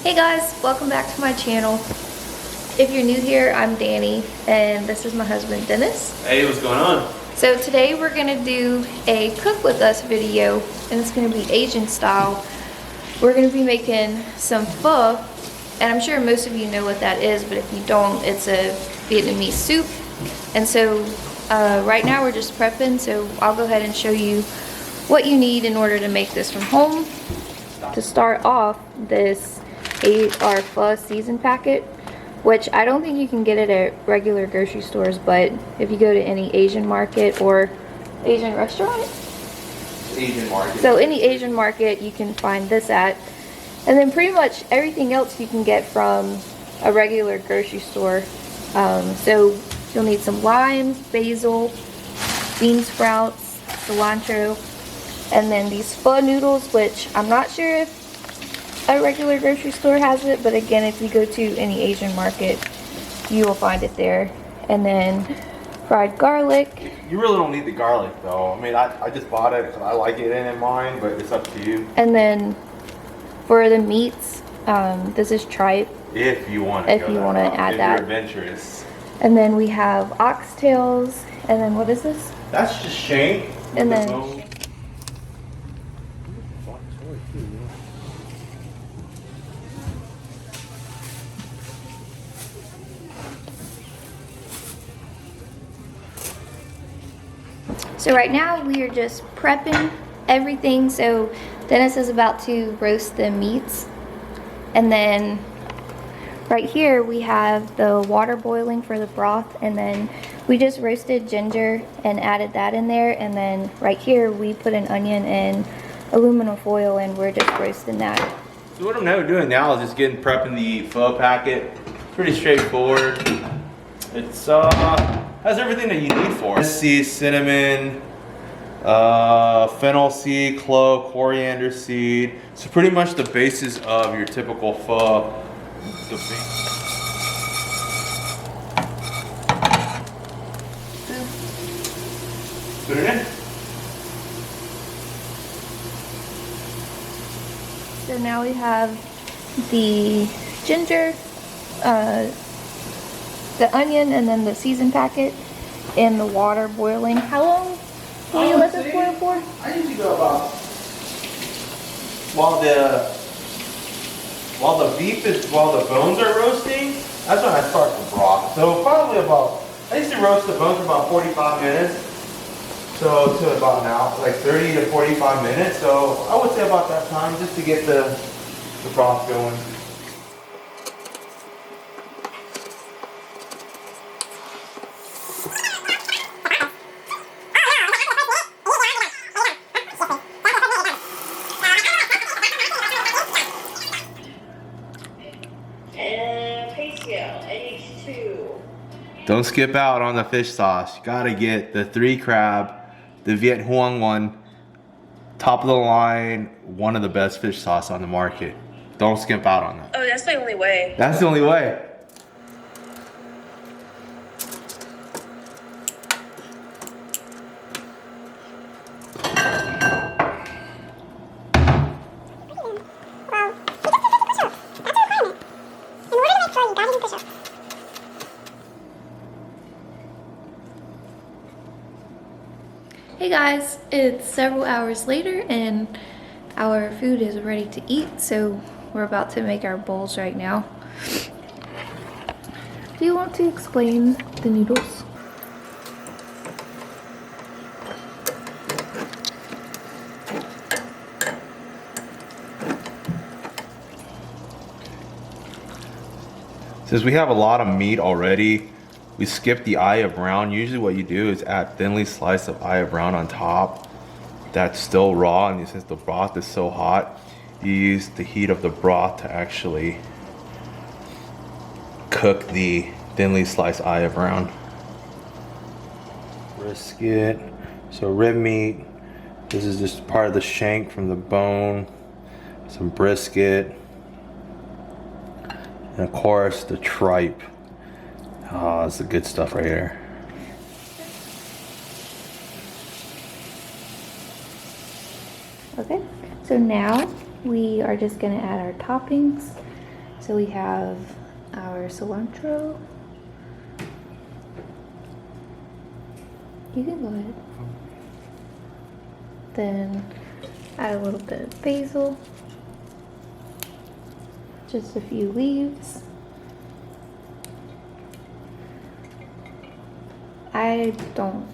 Hey guys, welcome back to my channel. If you're new here, I'm Danny and this is my husband Dennis. Hey, what's going on? So today we're gonna do a cook with us video and it's gonna be Asian style. We're gonna be making some pho, and I'm sure most of you know what that is, but if you don't, it's a Vietnamese soup. And so right now we're just prepping, so I'll go ahead and show you what you need in order to make this from home. To start off, this our pho season packet, which I don't think you can get it at regular grocery stores, but if you go to any Asian market or Asian restaurant, Asian market. so any Asian market you can find this at. And then pretty much everything else you can get from a regular grocery store. So you'll need some limes, basil, bean sprouts, cilantro, and then these pho noodles, which I'm not sure if a regular grocery store has it, but again, if you go to any Asian market, you will find it there. And then fried garlic. You really don't need the garlic though. I mean, I just bought it because I like it in mine, but it's up to you. And then for the meats, this is tripe. If you want If you want to add that. If you're adventurous. And then we have oxtails. And then what is this? That's just shank. And then so right now we are just prepping everything. So Dennis is about to roast the meats. And then right here we have the water boiling for the broth, and then we just roasted ginger and added that in there. And then right here we put an onion in aluminum foil and we're just roasting that. So what I'm now doing now is just prepping the pho packet. Pretty straightforward. It's has everything that you need for it. Seed, cinnamon, fennel seed, clove, coriander seed. So pretty much the basis of your typical pho. Put it in. So now we have the ginger, the onion, and then the season packet in the water boiling. How long will you let this boil for? I usually go about while the bones are roasting. That's when I start the broth. So probably I used to roast the bones for about 45 minutes. So to about an hour, like 30 to 45 minutes. So I would say about that time just to get the broth going. Don't skip out on the fish sauce. You gotta get the 3 crab, the Viet Huong one, top of the line, one of the best fish sauce on the market. Don't skip out on that. Oh, that's the only way. That's the only way. Hey guys, it's several hours later and our food is ready to eat, so we're about to make our bowls right now. Do you want to explain the noodles? Since we have a lot of meat already, we skip the eye of brown. Usually what you do is add thinly sliced of eye of brown on top. That's still raw, and since the broth is so hot, you use the heat of the broth to actually cook the thinly sliced eye of brown. Brisket, so rib meat. This is just part of the shank from the bone. Some brisket. And of course the tripe. Oh, that's the good stuff right here. Okay, so now we are just gonna add our toppings. So we have our cilantro. You can go ahead. Then add a little bit of basil. Just a few leaves. I don't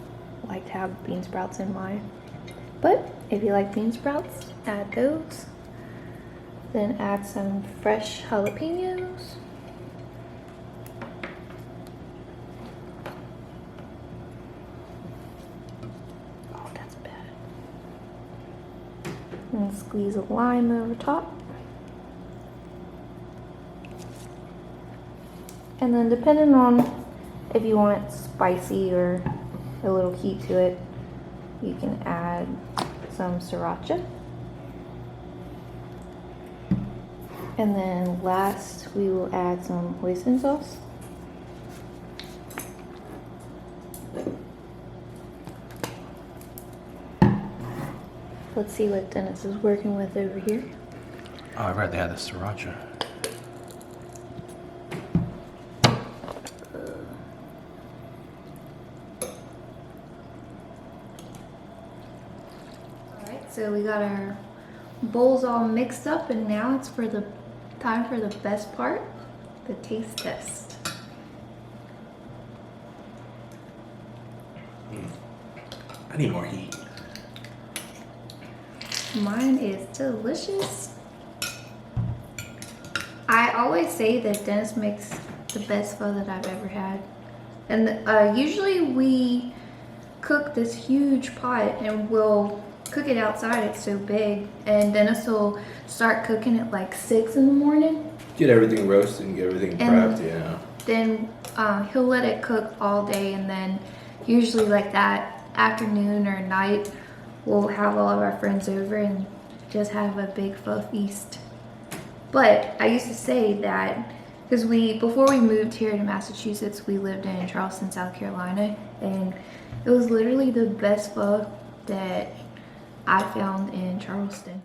like to have bean sprouts in mine, but if you like bean sprouts, add those. Then add some fresh jalapenos. Oh, that's bad. And squeeze a lime over top. And then depending on if you want spicy or a little heat to it, you can add some sriracha. And then last, we will add some hoisin sauce. Let's see what Dennis is working with over here. Oh, I read they had the sriracha. Alright, so we got our bowls all mixed up, and now it's for the time for the best part, the taste test. I need more heat. Mine is delicious. I always say that Dennis makes the best pho that I've ever had. And usually we cook this huge pot and we'll cook it outside, it's so big. And Dennis will start cooking at like 6 in the morning. Get everything roasted and get everything And- prepped, yeah. Then he'll let it cook all day, and then usually like that afternoon or night, we'll have all of our friends over and just have a big pho feast. But I used to say that because before we moved here to Massachusetts, we lived in Charleston, South Carolina, and it was literally the best pho that I found in Charleston.